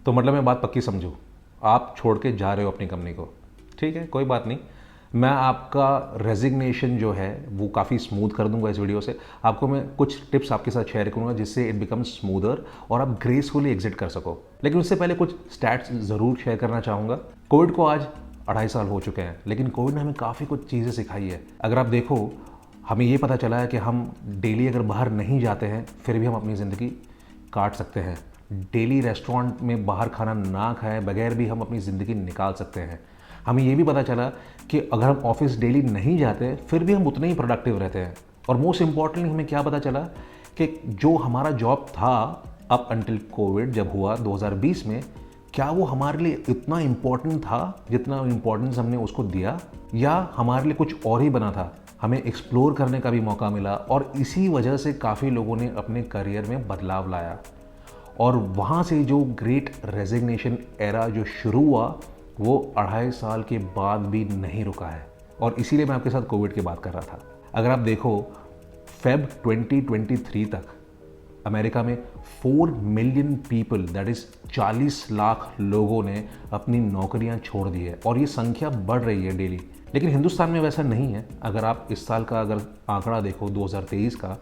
तो मतलब मैं बात पक्की समझूँ, आप छोड़ के जा रहे हो अपनी कंपनी को, ठीक है, कोई बात नहीं। मैं आपका रेजिग्नेशन जो है वो काफ़ी स्मूथ कर दूंगा इस वीडियो से। आपको मैं कुछ टिप्स आपके साथ शेयर करूंगा जिससे इट बिकम्स स्मूदर और आप ग्रेसफुली एग्जिट कर सको। लेकिन उससे पहले कुछ स्टैट्स ज़रूर शेयर करना चाहूँगा। कोविड को आज 2.5 साल हो चुके हैं, लेकिन कोविड ने हमें काफ़ी कुछ चीज़ें सिखाई है। अगर आप देखो, हमें ये पता चला है कि हम डेली अगर बाहर नहीं जाते हैं फिर भी हम अपनी ज़िंदगी काट सकते हैं। डेली रेस्टोरेंट में बाहर खाना ना खाए बगैर भी हम अपनी ज़िंदगी निकाल सकते हैं। हमें ये भी पता चला कि अगर हम ऑफिस डेली नहीं जाते फिर भी हम उतने ही प्रोडक्टिव रहते हैं। और मोस्ट इम्पॉर्टेंटली हमें क्या पता चला कि जो हमारा जॉब था अप अंटिल कोविड जब हुआ 2020 में, क्या वो हमारे लिए इतना इम्पॉर्टेंट था जितना इम्पोर्टेंस हमने उसको दिया, या हमारे लिए कुछ और ही बना था। हमें एक्सप्लोर करने का भी मौका मिला और इसी वजह से काफ़ी लोगों ने अपने करियर में बदलाव लाया। और वहाँ से जो ग्रेट रेजिग्नेशन एरा जो शुरू हुआ वो 2.5 साल के बाद भी नहीं रुका है। और इसीलिए मैं आपके साथ कोविड की बात कर रहा था। अगर आप देखो, फेब 2023 तक अमेरिका में 4 million people, that is 40 lakh लोगों ने अपनी नौकरियां छोड़ दी है और ये संख्या बढ़ रही है डेली। लेकिन हिंदुस्तान में वैसा नहीं है। अगर आप इस साल का अगर आंकड़ा देखो 2023 का,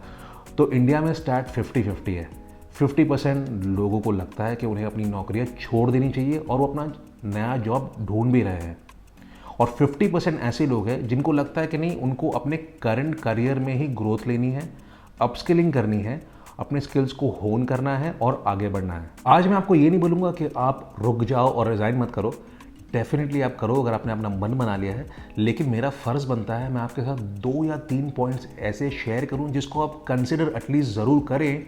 तो इंडिया में स्टैट 50-50 है। 50% लोगों को लगता है कि उन्हें अपनी नौकरियां छोड़ देनी चाहिए और वो अपना नया जॉब ढूंढ भी रहे हैं। और 50% ऐसे लोग हैं जिनको लगता है कि नहीं, उनको अपने करंट करियर में ही ग्रोथ लेनी है, अपस्किलिंग करनी है, अपने स्किल्स को होन करना है और आगे बढ़ना है। आज मैं आपको ये नहीं बोलूँगा कि आप रुक जाओ और रिज़ाइन मत करो। डेफिनेटली आप करो अगर आपने अपना मन बना लिया है। लेकिन मेरा फ़र्ज़ बनता है मैं आपके साथ 2 या 3 पॉइंट्स ऐसे शेयर करूँ जिसको आप कंसिडर एटलीस्ट ज़रूर करें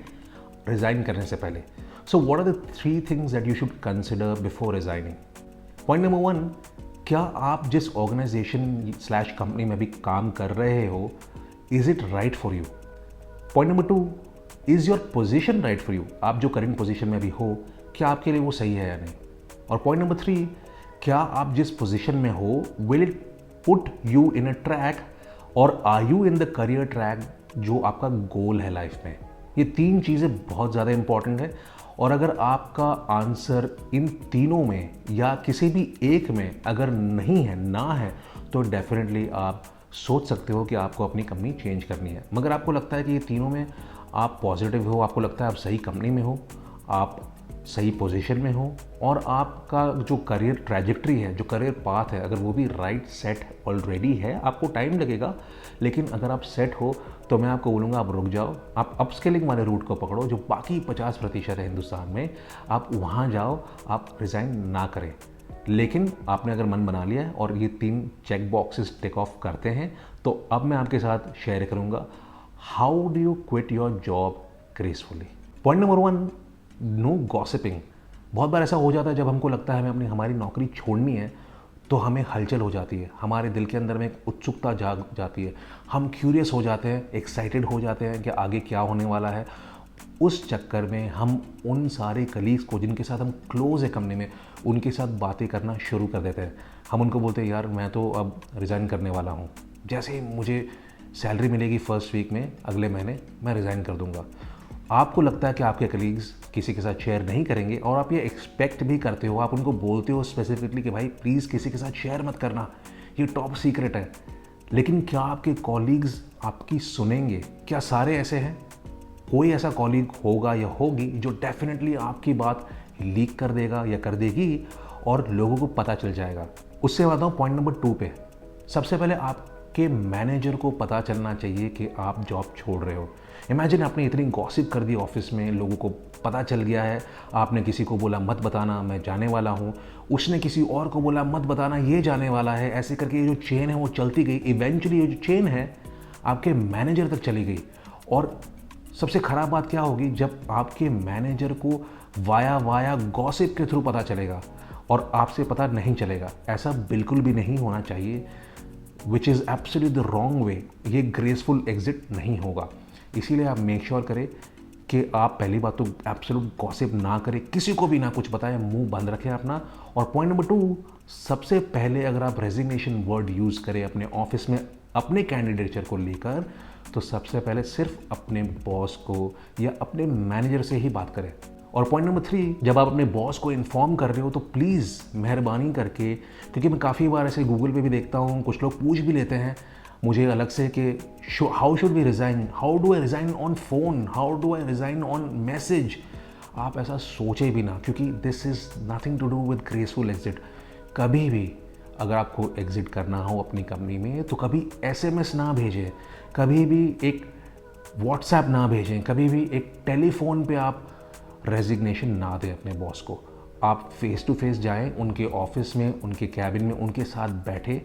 रिज़ाइन करने से पहले। So what are the 3 things that you should consider before resigning. Point number 1, क्या आप जिस ऑर्गेनाइजेशन स्लैश कंपनी में भी काम कर रहे हो, is it right for you. Point number 2, is your position right for you. आप जो करंट पोजीशन में अभी हो, क्या आपके लिए वो सही है या नहीं। और पॉइंट नंबर 3, क्या आप जिस पोजीशन में हो, will it put you in a track और are you in the career track जो आपका गोल है लाइफ में। ये 3 चीज़ें बहुत ज़्यादा इंपॉर्टेंट है। और अगर आपका आंसर इन तीनों में या किसी भी एक में अगर नहीं है, ना है, तो डेफिनेटली आप सोच सकते हो कि आपको अपनी कंपनी चेंज करनी है। मगर आपको लगता है कि ये तीनों में आप पॉजिटिव हो, आपको लगता है आप सही कंपनी में हो, आप सही पोजीशन में हो और आपका जो करियर ट्रैजेक्टरी है, जो करियर पाथ है, अगर वो भी राइट सेट ऑलरेडी है, आपको टाइम लगेगा, लेकिन अगर आप सेट हो तो मैं आपको बोलूँगा आप रुक जाओ, आप अपस्किलिंग वाले रूट को पकड़ो, जो बाकी 50% है हिंदुस्तान में, आप वहाँ जाओ, आप रिज़ाइन ना करें। लेकिन आपने अगर मन बना लिया है और ये 3 चेक बॉक्सेस टिक ऑफ करते हैं, तो अब मैं आपके साथ शेयर करूँगा how do you quit your job gracefully. Point number 1, no gossiping. बहुत बार ऐसा हो जाता है जब हमको लगता है हमें हमारी नौकरी छोड़नी है तो हमें हलचल हो जाती है, हमारे दिल के अंदर में एक उत्सुकता जाग जाती है, हम क्यूरियस हो जाते हैं, एक्साइटेड हो जाते हैं कि आगे क्या होने वाला है। उस चक्कर में हम उन सारे कलीग्स को जिनके साथ हम क्लोज है कंपनी में, उनके साथ बातें करना शुरू कर देते हैं। हम उनको बोलते हैं यार मैं तो अब रिज़ाइन करने वाला हूँ, जैसे ही मुझे सैलरी मिलेगी फर्स्ट वीक में अगले महीने मैं रिज़ाइन कर दूँगा। आपको लगता है कि आपके कलीग्स किसी के साथ शेयर नहीं करेंगे और आप ये एक्सपेक्ट भी करते हो, आप उनको बोलते हो स्पेसिफिकली कि भाई प्लीज़ किसी के साथ शेयर मत करना, ये टॉप सीक्रेट है। लेकिन क्या आपके कॉलीग्स आपकी सुनेंगे? क्या सारे ऐसे हैं? कोई ऐसा कॉलीग होगा या होगी जो डेफिनेटली आपकी बात लीक कर देगा या कर देगी और लोगों को पता चल जाएगा। उससे आता हूँ पॉइंट नंबर 2 पे। सबसे पहले आपके मैनेजर को पता चलना चाहिए कि आप जॉब छोड़ रहे हो। इमेजिन आपने इतनी गॉसिप कर दी ऑफिस में, लोगों को पता चल गया है, आपने किसी को बोला मत बताना मैं जाने वाला हूँ, उसने किसी और को बोला मत बताना ये जाने वाला है, ऐसे करके ये जो चेन है वो चलती गई। इवेंचुअली ये जो चेन है आपके मैनेजर तक चली गई। और सबसे ख़राब बात क्या होगी, जब आपके मैनेजर को वाया गॉसिप के थ्रू पता चलेगा और आपसे पता नहीं चलेगा। ऐसा बिल्कुल भी नहीं होना चाहिए, which is absolute the wrong way. ये ग्रेसफुल एग्जिट नहीं होगा। इसीलिए आप मेक श्योर करें कि आप पहली बात तो एब्सोल्यूट गॉसिप ना करें, किसी को भी ना कुछ बताएं, मुंह बंद रखें अपना। और पॉइंट नंबर 2, सबसे पहले अगर आप रेजिग्नेशन वर्ड यूज़ करें अपने ऑफिस में अपने कैंडिडेचर को लेकर, तो सबसे पहले सिर्फ अपने बॉस को या अपने मैनेजर से ही बात करें। और पॉइंट नंबर 3, जब आप अपने बॉस को इन्फॉर्म कर रहे हो तो प्लीज़ मेहरबानी करके, क्योंकि मैं काफ़ी बार ऐसे गूगल पे भी देखता हूँ, कुछ लोग पूछ भी लेते हैं मुझे अलग से कि how should we resign, how do I resign on phone, how do I resign on message. आप ऐसा सोचे भी ना, क्योंकि this is nothing to do with graceful exit. कभी भी अगर आपको एग्जिट करना हो अपनी कंपनी में तो कभी SMS ना भेजें, कभी भी एक व्हाट्सएप ना भेजें, कभी भी एक टेलीफोन पे आप रेजिग्नेशन ना दें अपने बॉस को। आप फेस टू फेस जाएं उनके ऑफिस में, उनके कैबिन में, उनके साथ बैठे,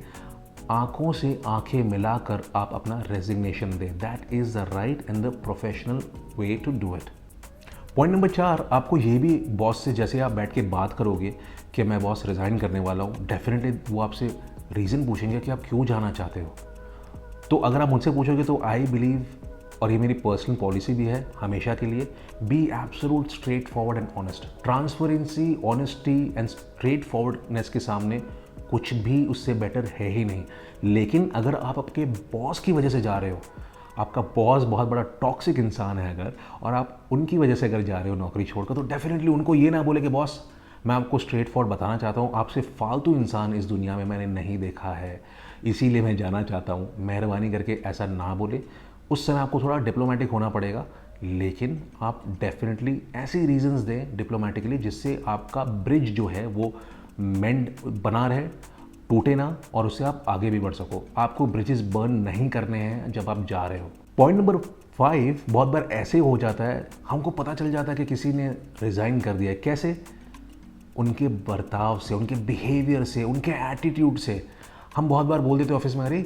आंखों से आंखें मिलाकर आप अपना रेजिग्नेशन दें। That is the right and the professional way to do it. Point number 4, आपको ये भी बॉस से जैसे आप बैठ के बात करोगे कि मैं बॉस रिज़ाइन करने वाला हूँ, डेफिनेटली वो आपसे रीज़न पूछेंगे कि आप क्यों जाना चाहते हो। तो अगर आप मुझसे पूछोगे तो आई बिलीव, और ये मेरी पर्सनल पॉलिसी भी है हमेशा के लिए, B absolute straight forward and honest. Transparency, honesty and straight forwardness के सामने कुछ भी उससे बेटर है ही नहीं। लेकिन अगर आप आपके बॉस की वजह से जा रहे हो, आपका बॉस बहुत बड़ा टॉक्सिक इंसान है अगर, और आप उनकी वजह से अगर जा रहे हो नौकरी छोड़कर, तो डेफिनेटली उनको ये ना बोले कि बॉस मैं आपको स्ट्रेट फॉरवर्ड बताना चाहता हूँ, आपसे फालतू इंसान इस दुनिया में मैंने नहीं देखा है, इसीलिए मैं जाना चाहता हूँ। मेहरबानी करके ऐसा ना बोले। उस समय आपको थोड़ा डिप्लोमेटिक होना पड़ेगा, लेकिन आप डेफिनेटली ऐसे रीजंस दें डिप्लोमेटिकली जिससे आपका ब्रिज जो है वो मेंड बना रहे, टूटे ना, और उससे आप आगे भी बढ़ सको। आपको ब्रिजेस बर्न नहीं करने हैं जब आप जा रहे हो। पॉइंट नंबर 5, बहुत बार ऐसे हो जाता है, हमको पता चल जाता है कि किसी ने रिज़ाइन कर दिया है। कैसे? उनके बर्ताव से, उनके बिहेवियर से, उनके एटीट्यूड से। हम बहुत बार बोल देते ऑफिस में, अरे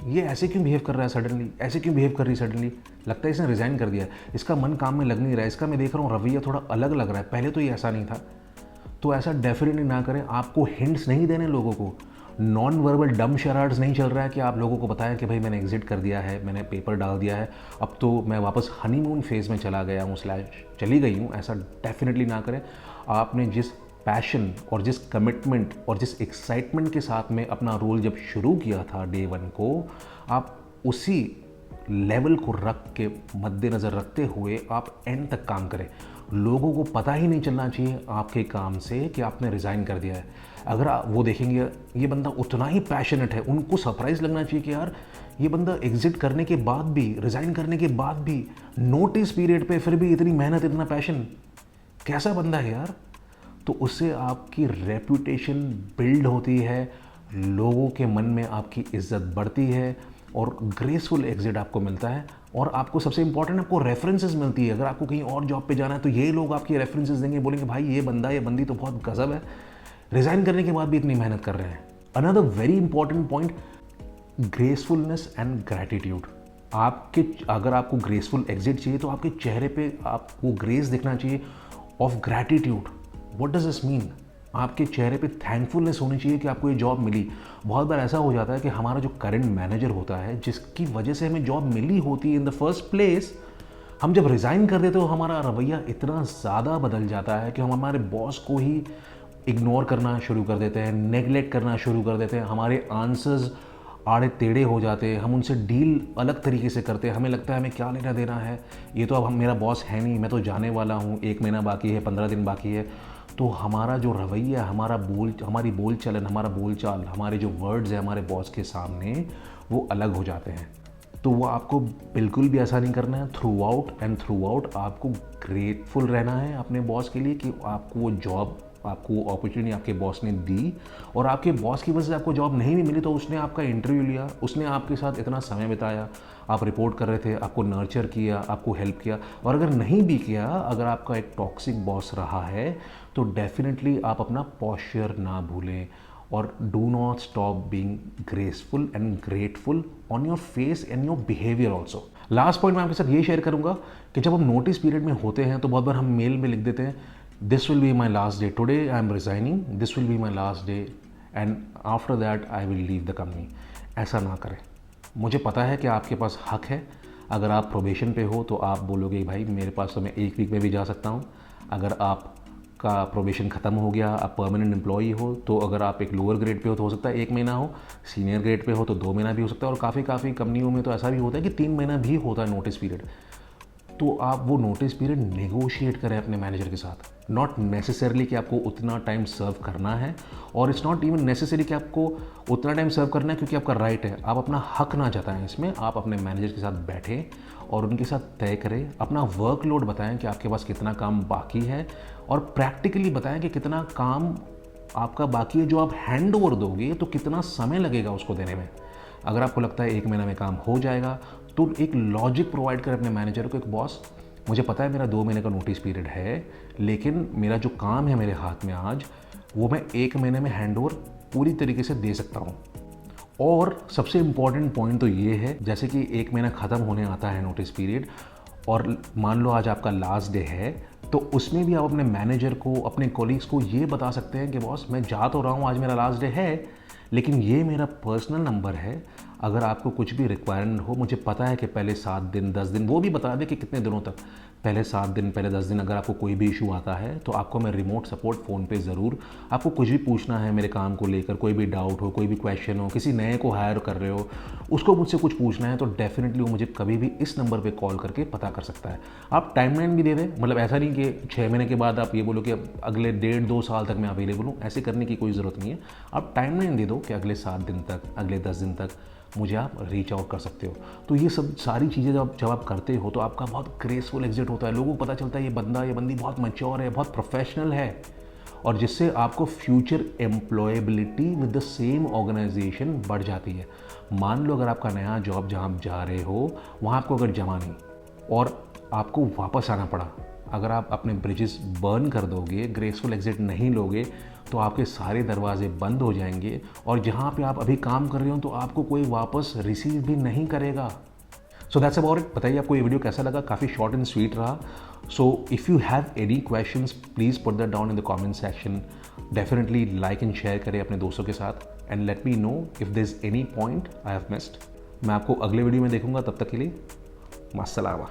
ये ऐसे क्यों बिहेव कर रहा है सडनली, ऐसे क्यों बिहेव कर रही है सडनली, लगता है इसने रिज़ाइन कर दिया, इसका मन काम में लग नहीं रहा है, इसका मैं देख रहा हूँ रवैया थोड़ा अलग लग रहा है, पहले तो ये ऐसा नहीं था। तो ऐसा डेफिनेटली ना करें। आपको हिंट्स नहीं देने लोगों को, नॉन वर्बल डम शराड्स नहीं चल रहा है कि आप लोगों को बताएं कि भाई मैंने एग्जिट कर दिया है, मैंने पेपर डाल दिया है, अब तो मैं वापस हनीमून फेज़ में चला गया हूँ / चली गई हूँ। ऐसा डेफिनेटली ना करें। आपने जिस पैशन और जिस कमिटमेंट और जिस एक्साइटमेंट के साथ में अपना रोल जब शुरू किया था डे 1 को, आप उसी लेवल को रख के मद्देनज़र रखते हुए आप एंड तक काम करें। लोगों को पता ही नहीं चलना चाहिए आपके काम से कि आपने रिज़ाइन कर दिया है। अगर वो देखेंगे ये बंदा उतना ही पैशनेट है, उनको सरप्राइज़ लगना चाहिए कि यार ये बंदा एग्जिट करने के बाद भी, रिज़ाइन करने के बाद भी, नोटिस पीरियड पे फिर भी इतनी मेहनत, इतना पैशन, कैसा बंदा है यार। तो उससे आपकी रेपुटेशन बिल्ड होती है, लोगों के मन में आपकी इज्जत बढ़ती है और ग्रेसफुल एग्जिट आपको मिलता है। और आपको सबसे इंपॉर्टेंट आपको रेफरेंसेस मिलती है। अगर आपको कहीं और जॉब पे जाना है तो ये लोग आपकी रेफरेंसेस देंगे, बोलेंगे भाई ये बंदा, ये बंदी तो बहुत गजब है, रिज़ाइन करने के बाद भी इतनी मेहनत कर रहे हैं। Another very important point, gracefulness and gratitude. आपके अगर आपको ग्रेसफुल एग्जिट चाहिए तो आपके चेहरे पे आपको ग्रेस दिखना चाहिए of gratitude. What does this mean? आपके चेहरे पे थैंकफुलनेस होनी चाहिए कि आपको ये जॉब मिली। बहुत बार ऐसा हो जाता है कि हमारा जो करंट मैनेजर होता है, जिसकी वजह से हमें जॉब मिली होती है इन द फर्स्ट प्लेस, हम जब रिज़ाइन कर देते हो हमारा रवैया इतना ज़्यादा बदल जाता है कि हम हमारे बॉस को ही इग्नोर करना शुरू कर देते हैं, नेगलेक्ट करना शुरू कर देते हैं, हमारे आंसर्स आड़े टेढ़े हो जाते हैं, हम उनसे डील अलग तरीके से करते हैं। हमें लगता है हमें क्या लेना देना है, ये तो अब मेरा बॉस है नहीं, मैं तो जाने वाला हूँ, 1 महीना बाकी है, 15 दिन बाकी है। तो हमारा जो रवैया, हमारी बोलचाल, हमारे जो वर्ड्स हैं हमारे बॉस के सामने, वो अलग हो जाते हैं। तो वो आपको बिल्कुल भी ऐसा नहीं करना है। थ्रू आउट आपको ग्रेटफुल रहना है अपने बॉस के लिए कि आपको वो जॉब, आपको वो अपॉर्चुनिटी आपके बॉस ने दी, और आपके बॉस की वजह से आपको जॉब नहीं भी मिली तो उसने आपका इंटरव्यू लिया, उसने आपके साथ इतना समय बिताया, आप रिपोर्ट कर रहे थे, आपको नर्चर किया, आपको हेल्प किया। और अगर नहीं भी किया, अगर आपका एक टॉक्सिक बॉस रहा है तो डेफिनेटली आप अपना पॉस्चर ना भूलें, और do not stop being graceful and grateful on your face and your behaviour also. Last point मैं आपके साथ ये शेयर करूंगा कि जब हम नोटिस पीरियड में होते हैं तो बहुत बार हम मेल में लिख देते हैं, this will be my last day, today I am resigning, this will be my last day and after that I will leave the company. ऐसा ना करें। मुझे पता है कि आपके पास हक है। अगर आप प्रोबेशन पे हो तो आप बोलोगे भाई मेरे पास तो मैं 1 वीक में भी जा सकता हूँ। अगर आपका प्रोबेशन ख़त्म हो गया, आप परमानेंट एम्प्लॉई हो, तो अगर आप एक लोअर ग्रेड पे हो तो हो सकता है 1 महीना हो, सीनियर ग्रेड पे हो तो 2 महीना भी हो सकता है, और काफ़ी कंपनियों में तो ऐसा भी होता है कि 3 महीना भी होता है नोटिस पीरियड। तो आप वो नोटिस पीरियड नेगोशिएट करें अपने मैनेजर के साथ। नॉट नेसेसरली कि आपको उतना टाइम सर्व करना है, और इट्स नॉट इवन नेसेसरी कि आपको उतना टाइम सर्व करना है क्योंकि आपका राइट है। आप अपना हक ना जताएं इसमें, आप अपने मैनेजर के साथ बैठें और उनके साथ तय करें, अपना वर्कलोड बताएं कि आपके पास कितना काम बाकी है, और प्रैक्टिकली बताएं कि कितना काम आपका बाकी है जो आप हैंड ओवर दोगे, तो कितना समय लगेगा उसको देने में। अगर आपको लगता है 1 महीना में काम हो जाएगा, तो एक लॉजिक प्रोवाइड करें अपने मैनेजर को, एक बॉस मुझे पता है मेरा 2 महीने का नोटिस पीरियड है, लेकिन मेरा जो काम है मेरे हाथ में आज, वो मैं 1 महीने में हैंड ओवर पूरी तरीके से दे सकता हूँ। और सबसे इम्पॉर्टेंट पॉइंट तो ये है, जैसे कि 1 महीना ख़त्म होने आता है नोटिस पीरियड, और मान लो आज आपका लास्ट डे है, तो उसमें भी आप अपने मैनेजर को, अपने कॉलीग्स को ये बता सकते हैं कि बॉस मैं जा तो रहा हूँ, आज मेरा लास्ट डे है, लेकिन ये मेरा पर्सनल नंबर है, अगर आपको कुछ भी रिक्वायरमेंट हो, मुझे पता है कि पहले 7 दिन 10 दिन, वो भी बता दें कि कितने दिनों तक, पहले 7 दिन पहले 10 दिन अगर आपको कोई भी इशू आता है तो आपको मैं रिमोट सपोर्ट फ़ोन पे ज़रूर, आपको कुछ भी पूछना है मेरे काम को लेकर, कोई भी डाउट हो, कोई भी क्वेश्चन हो, किसी नए को हायर कर रहे हो, उसको मुझसे कुछ पूछना है, तो डेफिनेटली वो मुझे कभी भी इस नंबर पे कॉल करके पता कर सकता है। आप टाइमलाइन भी दे दें, मतलब ऐसा नहीं कि 6 महीने के बाद आप ये बोलो कि अगले 1.5-2 साल तक मैं अवेलेबल हूँ, ऐसे करने की कोई ज़रूरत नहीं है। आप टाइमलाइन दे दो कि अगले 7 दिन तक, अगले 10 दिन तक मुझे आप रीच आउट कर सकते हो। तो ये सब सारी चीज़ें जब आप करते हो तो आपका बहुत ग्रेसफुल एग्जिट होता है, लोगों को पता चलता है ये बंदा, ये बंदी बहुत मैच्योर है, बहुत प्रोफेशनल है, और जिससे आपको future employability with the same organisation बढ़ जाती है। मान लो अगर आपका नया जॉब जहाँ आप जा रहे हो वहाँ आपको अगर जमा नहीं और आपको वापस आना पड़ा, अगर आप अपने ब्रिजेस बर्न कर दोगे, ग्रेसफुल एग्जिट नहीं लोगे, तो आपके सारे दरवाजे बंद हो जाएंगे, और जहाँ पे आप अभी काम कर रहे हो तो आपको कोई वापस रिसीव भी नहीं करेगा। So that's about it. बताइए आपको ये वीडियो कैसा लगा, काफ़ी शॉर्ट एंड स्वीट रहा। So if you have any questions please put that down in the comment section. Definitely like and share करें अपने दोस्तों के साथ, and let me know if there is any point I have missed. मैं आपको अगले video में देखूंगा, तब तक के लिए मस्सलामा।